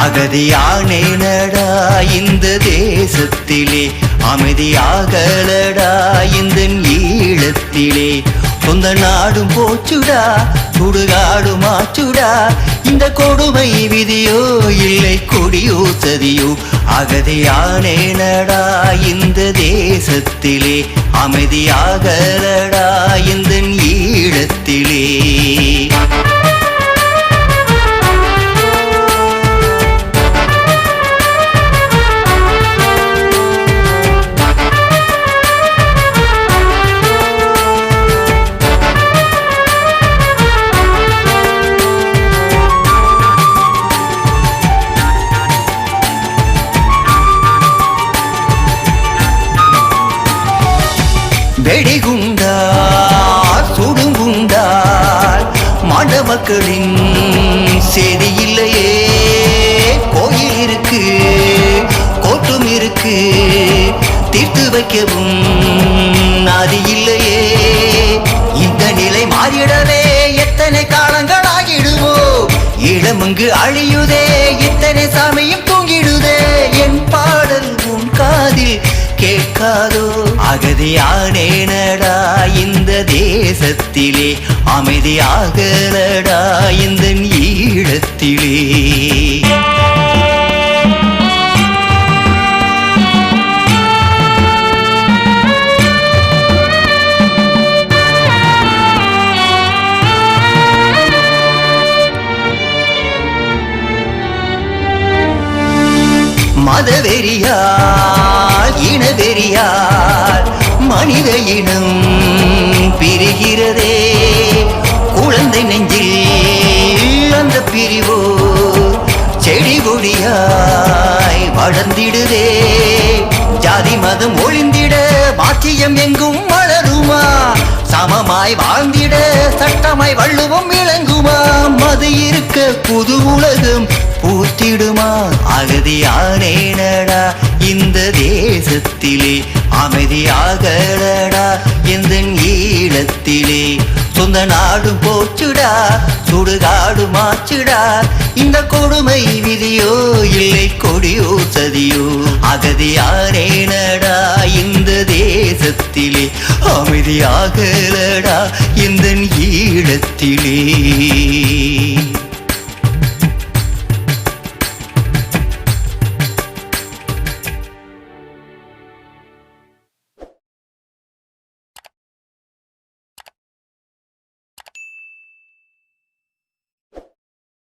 அகதியானேனடா இந்த தேசத்திலே, அமைதியாகலடா இந்த ஈழத்திலே. சொந்த நாடும் போச்சுடா, சுடுகாடும் ஆச்சுடா, இந்த கொடுமை விதியோ இல்லை கொடியோ சதியோ. அகதியானேனடா இந்த தேசத்திலே, அமைதியாகலடா இந்த ஈழத்திலே. வெடிகுண்டா சுடுகுண்டா மணமக்களின் செய்தி இல்லையே. கோயில் இருக்கு, கோட்டும் இருக்கு, தீர்த்து வைக்கவும் நாதி இல்லையே. இந்த நிலை மாறிடவே எத்தனை காலங்களாகிடுவோ. இளமங்கு அழியுதே, இத்தனை சாமியும் தூங்கிடுதே. என் பாடல் உன் காதில் கேட்காதோ. அகதியானேனடா இந்த தேசத்திலே, அமைதியாகலடா இந்த ஈழத்திலே. மதவெறியால் இனவெறியால் மனித இனம் பிரிகிறதே. குழந்தை நெஞ்சில் அந்த பிரிவோ செடி கொடியாய் வளர்ந்திடுதே. ஜாதி மதம் ஒழிந்திட பாக்கியம் எங்கும் வளருமா. சமமாய் வாழ்ந்திட சட்டமாய் வள்ளுவம் விளங்குமா. மது இருக்க புது உலகம் பூத்திடுமா. அகதியானேனடா இந்த தேசத்திலே, அமைதியாகலடா இந்த ஈழத்திலே. சொந்த நாடும் போச்சுடா, சுடுகாடும் ஆச்சுடா, இந்த கொடுமை விதியோ இல்லை கொடியோ சதியோ. அகதியானேனடா இந்த தேசத்திலே, அமைதியாகலடா இந்த ஈழத்திலே.